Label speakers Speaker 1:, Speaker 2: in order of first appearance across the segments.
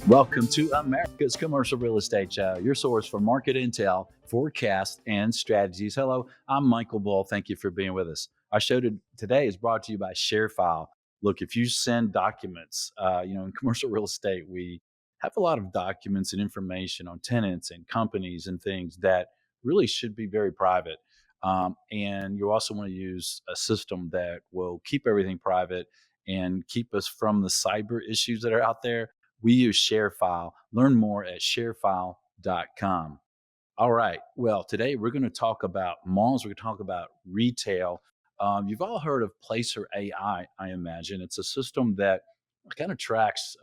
Speaker 1: Welcome to America's Commercial Real Estate Show, your source for market intel, forecasts, and strategies. Hello, I'm Michael Bull. Thank you for being with us. Our show today is brought to you by ShareFile. Look, if you send documents, in commercial real estate, we have a lot of documents and information on tenants and companies and things that really should be very private. And you also want to use a system that will keep everything private and keep us from the cyber issues that are out there. We use ShareFile. Learn more at sharefile.com. All right. Well, today we're going to talk about malls. We're going to talk about retail. You've all heard of Placer.AI, I imagine. It's a system that kind of tracks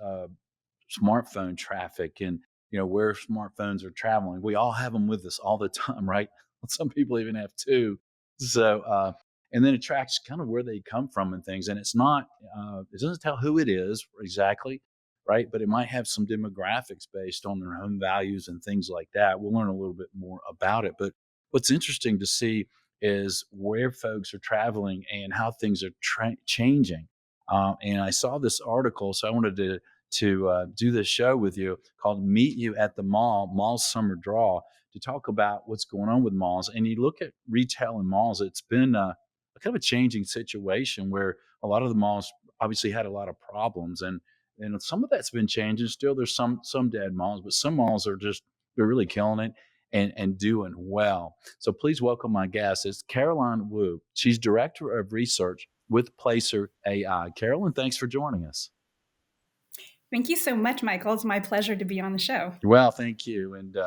Speaker 1: smartphone traffic and where smartphones are traveling. We all have them with us all the time, right? Some people even have two. So and then it tracks kind of where they come from and things. And it's not it doesn't tell who it is exactly, right? But it might have some demographics based on their home values and things like that. We'll learn a little bit more about it. But what's interesting to see is where folks are traveling and how things are changing. And I saw this article, so I wanted to do this show with you called "Meet You at the Mall's Summer Draw" to talk about what's going on with malls. And you look at retail and malls; it's been a kind of a changing situation where a lot of the malls obviously had a lot of problems, and some of that's been changing. Still, there's some dead malls, but some malls are just they're really killing it and doing well. So please welcome my guest. It's Caroline Wu. She's director of research with Placer AI. Carolyn, thanks for joining us.
Speaker 2: Thank you so much, Michael. It's my pleasure to be on the show.
Speaker 1: Well, thank you. And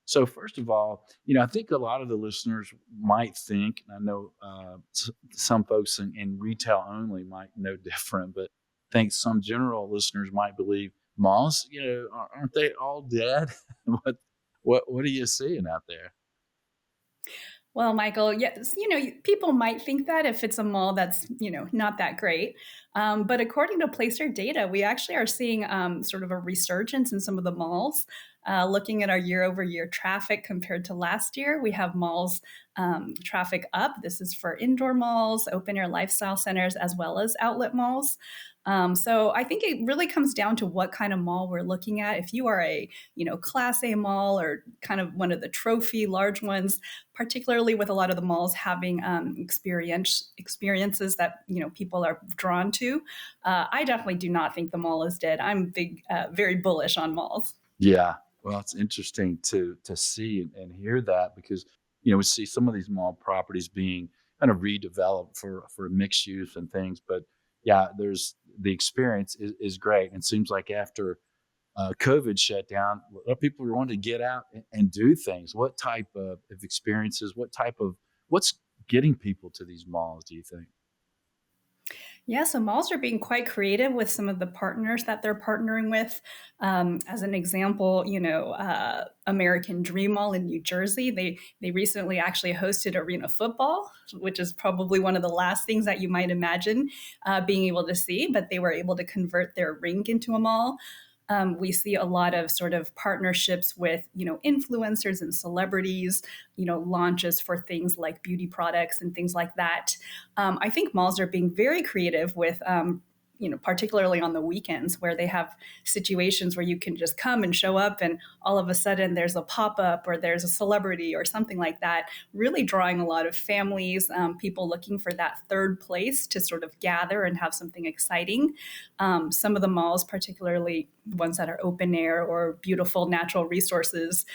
Speaker 1: so, first of all, I think a lot of the listeners might think, and I know some folks in retail only might know different, but I think some general listeners might believe malls, aren't they all dead? What are you seeing out there?
Speaker 2: Well, Michael, yes, people might think that if it's a mall that's, not that great. But according to Placer data, we actually are seeing sort of a resurgence in some of the malls. Looking at our year over year traffic compared to last year, we have malls traffic up. This is for indoor malls, open air lifestyle centers, as well as outlet malls. So I think it really comes down to what kind of mall we're looking at. If you are a, class A mall or kind of one of the trophy large ones, particularly with a lot of the malls having experiences that people are drawn to. I definitely do not think the mall is dead. I'm very bullish on malls.
Speaker 1: Yeah. Well, it's interesting to see and hear that because we see some of these mall properties being kind of redeveloped for mixed use and things. But yeah, there's the experience is great. And it seems like after COVID shut down, a lot of people were wanting to get out and do things. What type of experiences? What's getting people to these malls? Do you think?
Speaker 2: Yeah, so malls are being quite creative with some of the partners that they're partnering with. As an example, American Dream Mall in New Jersey, they recently actually hosted arena football, which is probably one of the last things that you might imagine being able to see. But they were able to convert their rink into a mall. We see a lot of sort of partnerships with, influencers and celebrities, launches for things like beauty products and things like that. I think malls are being very creative with particularly on the weekends where they have situations where you can just come and show up and all of a sudden there's a pop-up or there's a celebrity or something like that, really drawing a lot of families, people looking for that third place to sort of gather and have something exciting. Some of the malls, particularly ones that are open air or beautiful natural resources,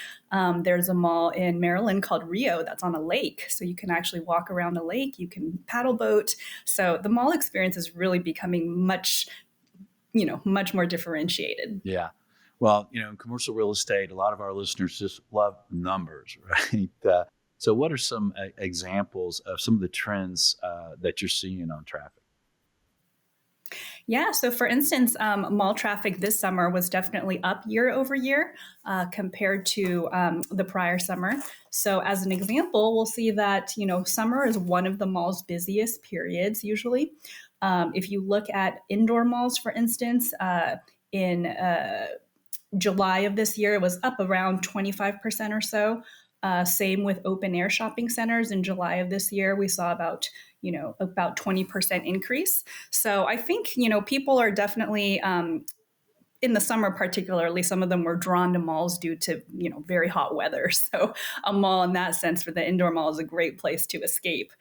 Speaker 2: there's a mall in Maryland called Rio that's on a lake. So you can actually walk around a lake, you can paddle boat. So the mall experience is really becoming much more differentiated.
Speaker 1: Yeah. Well, in commercial real estate, a lot of our listeners just love numbers, right? So, what are some examples of some of the trends that you're seeing on traffic?
Speaker 2: Yeah. So, for instance, mall traffic this summer was definitely up year over year compared to the prior summer. So, as an example, we'll see that summer is one of the mall's busiest periods usually. If you look at indoor malls, for instance, in July of this year, it was up around 25% or so. Same with open air shopping centers. In July of this year, we saw about 20% increase. So I think people are definitely in the summer particularly, some of them were drawn to malls due to, very hot weather. So a mall in that sense for the indoor mall is a great place to escape.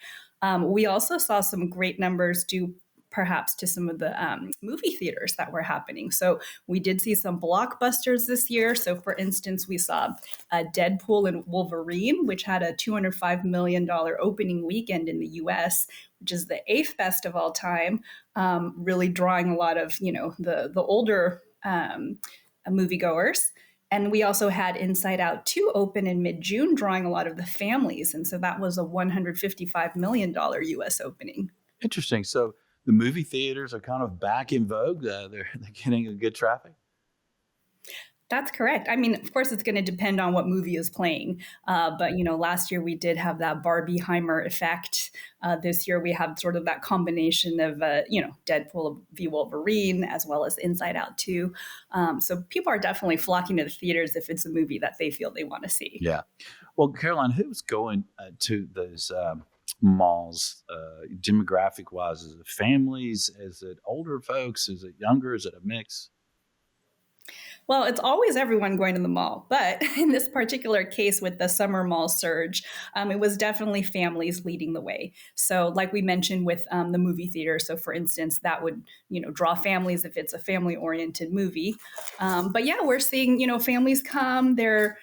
Speaker 2: We also saw some great numbers due perhaps to some of the movie theaters that were happening. So we did see some blockbusters this year. So, for instance, we saw Deadpool and Wolverine, which had a $205 million opening weekend in the US, which is the eighth best of all time, really drawing a lot of, the older moviegoers. And we also had Inside Out 2 open in mid June, drawing a lot of the families. And so that was a $155 million US opening.
Speaker 1: Interesting. So the movie theaters are kind of back in vogue. They're getting a good traffic.
Speaker 2: That's correct. I mean, of course, it's going to depend on what movie is playing. But last year we did have that Barbieheimer effect. This year we have sort of that combination of Deadpool v Wolverine as well as Inside Out 2. So people are definitely flocking to the theaters if it's a movie that they feel they want to see.
Speaker 1: Yeah. Well, Caroline, who's going to those malls demographic wise? Is it families? Is it older folks? Is it younger? Is it a mix?
Speaker 2: Well, it's always everyone going to the mall. But in this particular case with the summer mall surge, it was definitely families leading the way. So, like we mentioned with the movie theater, so for instance, that would draw families if it's a family oriented movie. But yeah, we're seeing families come. They're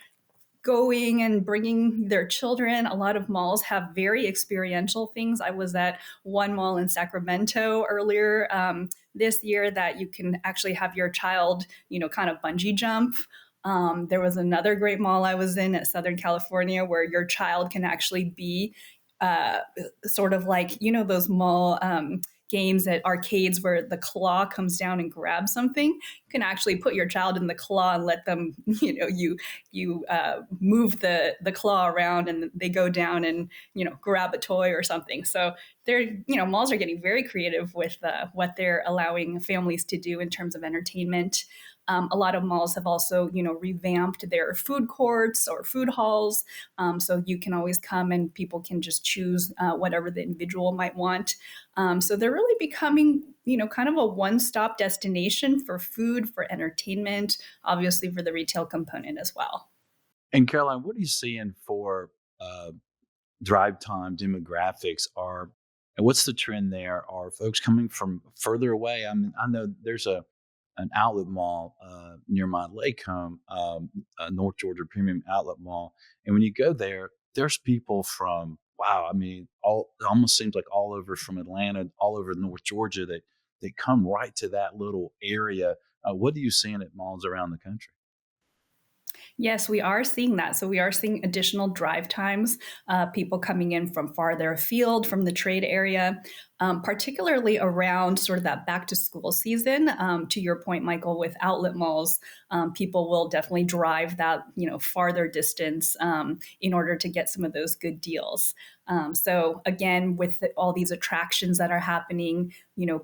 Speaker 2: going and bringing their children. A lot of malls have very experiential things. I was at one mall in Sacramento earlier this year that you can actually have your child, kind of bungee jump. There was another great mall I was in at Southern California where your child can actually be uh, sort of like, those mall games at arcades where the claw comes down and grabs something. You can actually put your child in the claw and let them, you move the claw around and they go down and grab a toy or something. So they're malls are getting very creative with what they're allowing families to do in terms of entertainment. A lot of malls have also revamped their food courts or food halls, so you can always come and people can just choose whatever the individual might want. So they're really becoming kind of a one-stop destination for food, for entertainment, obviously for the retail component as well.
Speaker 1: And Caroline, what are you seeing for uh, drive time demographics? Are and what's the trend there? Are folks coming from further away? I mean, I know there's a an outlet mall near my lake home, North Georgia Premium Outlet Mall, and when you go there, there's people from wow. I mean, all it almost seems like all over from Atlanta, all over North Georgia that they come right to that little area. What are you seeing at malls around the country?
Speaker 2: Yes, we are seeing that. So we are seeing additional drive times, people coming in from farther afield from the trade area, particularly around sort of that back to school season. To your point, Michael, with outlet malls, people will definitely drive that farther distance in order to get some of those good deals. So again, with all these attractions that are happening,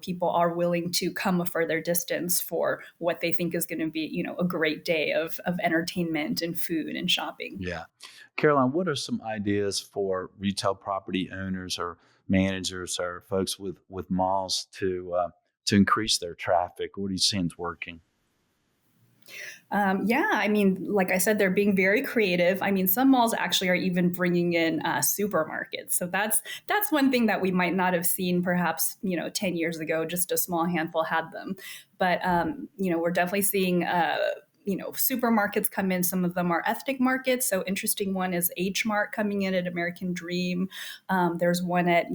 Speaker 2: people are willing to come a further distance for what they think is going to be, a great day of entertainment and food and shopping.
Speaker 1: Yeah. Caroline, what are some ideas for retail property owners or managers or folks with malls to increase their traffic? What are you seeing is working?
Speaker 2: Yeah, I mean, like I said, they're being very creative. I mean, some malls actually are even bringing in supermarkets. So that's one thing that we might not have seen perhaps 10 years ago. Just a small handful had them, but we're definitely seeing. Supermarkets come in. Some of them are ethnic markets. So interesting one is H Mart coming in at American Dream. There's one at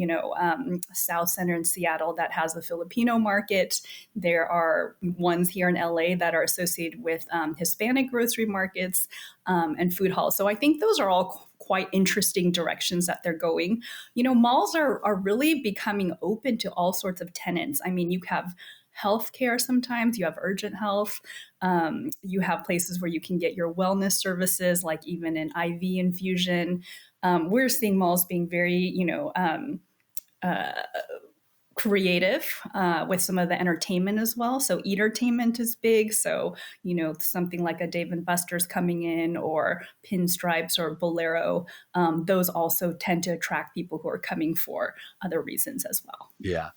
Speaker 2: South Center in Seattle that has a Filipino market. There are ones here in LA that are associated with Hispanic grocery markets and food halls. So I think those are all quite interesting directions that they're going. Malls are really becoming open to all sorts of tenants. I mean, you have healthcare sometimes, you have urgent health, you have places where you can get your wellness services, like even an IV infusion. We're seeing malls being very, uh, creative with some of the entertainment as well. So entertainment is big. So something like a Dave and Buster's coming in, or Pinstripes or Bolero. Those also tend to attract people who are coming for other reasons as well.
Speaker 1: Yeah.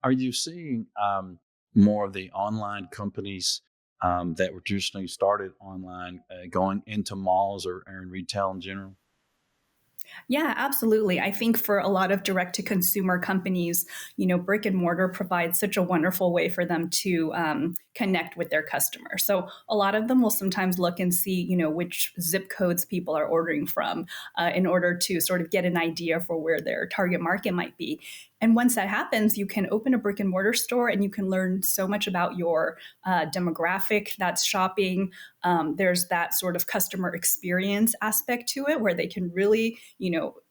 Speaker 1: Are you seeing more of the online companies that were traditionally started online, going into malls or in retail in general?
Speaker 2: Yeah, absolutely. I think for a lot of direct to consumer companies, brick and mortar provides such a wonderful way for them to connect with their customers. So a lot of them will sometimes look and see, which zip codes people are ordering from in order to sort of get an idea for where their target market might be. And once that happens, you can open a brick and mortar store and you can learn so much about your demographic that's shopping. There's that sort of customer experience aspect to it where they can really,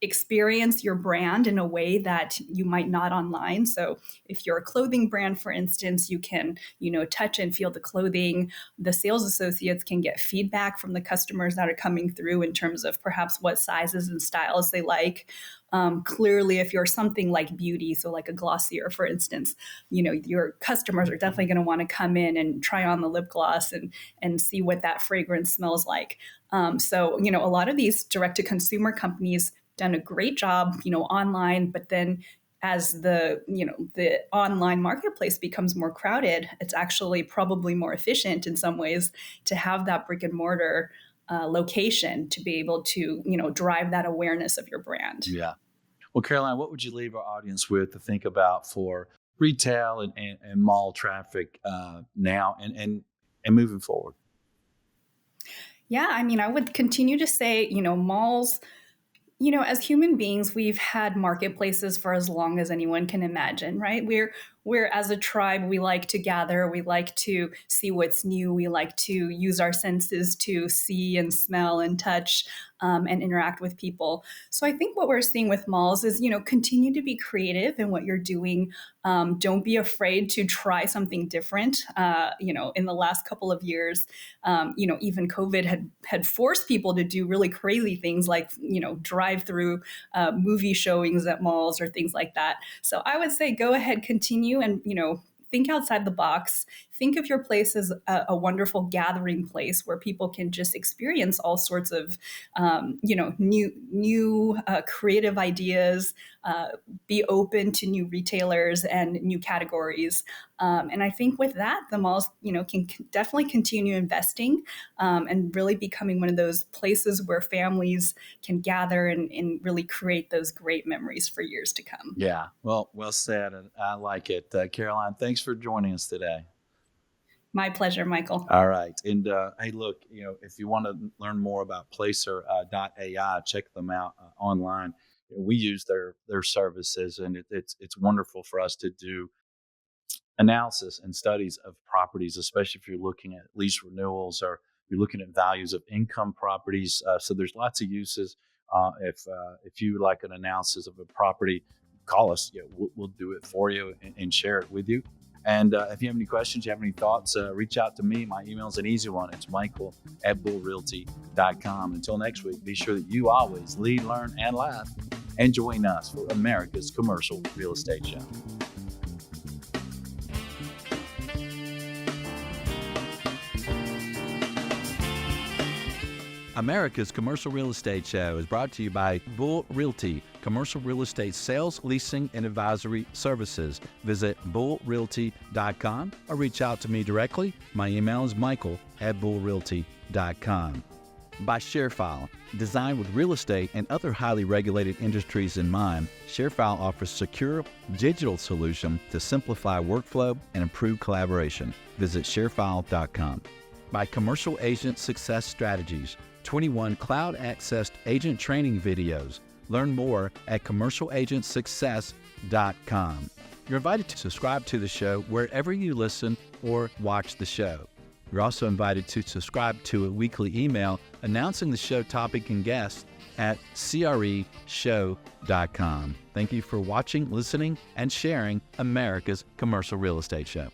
Speaker 2: experience your brand in a way that you might not online. So if you're a clothing brand, for instance, you can, touch and feel the clothing. The sales associates can get feedback from the customers that are coming through in terms of perhaps what sizes and styles they like. Clearly, if you're something like beauty, so like a glossier, for instance, your customers are definitely going to want to come in and try on the lip gloss and see what that fragrance smells like. So, a lot of these direct to consumer companies done a great job, online, but then as the online marketplace becomes more crowded, it's actually probably more efficient in some ways to have that brick and mortar location to be able to drive that awareness of your brand.
Speaker 1: Yeah. Well, Caroline, what would you leave our audience with to think about for retail and mall traffic now and moving forward?
Speaker 2: Yeah, I mean, I would continue to say, malls, as human beings, we've had marketplaces for as long as anyone can imagine, right? We're as a tribe, we like to gather, we like to see what's new, we like to use our senses to see and smell and touch and interact with people. So I think what we're seeing with malls is, continue to be creative in what you're doing. Don't be afraid to try something different. In the last couple of years, even COVID had forced people to do really crazy things like, drive through movie showings at malls or things like that. So I would say go ahead, continue and, think outside the box. Think of your place as a wonderful gathering place where people can just experience all sorts of, new creative ideas. Be open to new retailers and new categories. And I think with that, the malls, can definitely continue investing and really becoming one of those places where families can gather and really create those great memories for years to come.
Speaker 1: Yeah. Well said. And I like it. Caroline, thanks for joining us today.
Speaker 2: My pleasure, Michael.
Speaker 1: All right. And hey, look, if you want to learn more about Placer.AI, check them out online. We use their services, and it's wonderful for us to do analysis and studies of properties, especially if you're looking at lease renewals or you're looking at values of income properties. So there's lots of uses. If you like an analysis of a property, call us. We'll do it for you and share it with you. And if you have any questions, you have any thoughts, reach out to me. My email is an easy one. It's michael@bullrealty.com. Until next week, be sure that you always lead, learn, and laugh. And join us for America's Commercial Real Estate Show. America's Commercial Real Estate Show is brought to you by Bull Realty, commercial real estate sales, leasing, and advisory services. Visit bullrealty.com or reach out to me directly. My email is michael@bullrealty.com. By ShareFile, designed with real estate and other highly regulated industries in mind, ShareFile offers secure digital solution to simplify workflow and improve collaboration. Visit sharefile.com. By Commercial Agent Success Strategies, 21 cloud-accessed agent training videos. Learn more at commercialagentsuccess.com. You're invited to subscribe to the show wherever you listen or watch the show. You're also invited to subscribe to a weekly email announcing the show topic and guests at creshow.com. Thank you for watching, listening, and sharing America's Commercial Real Estate Show.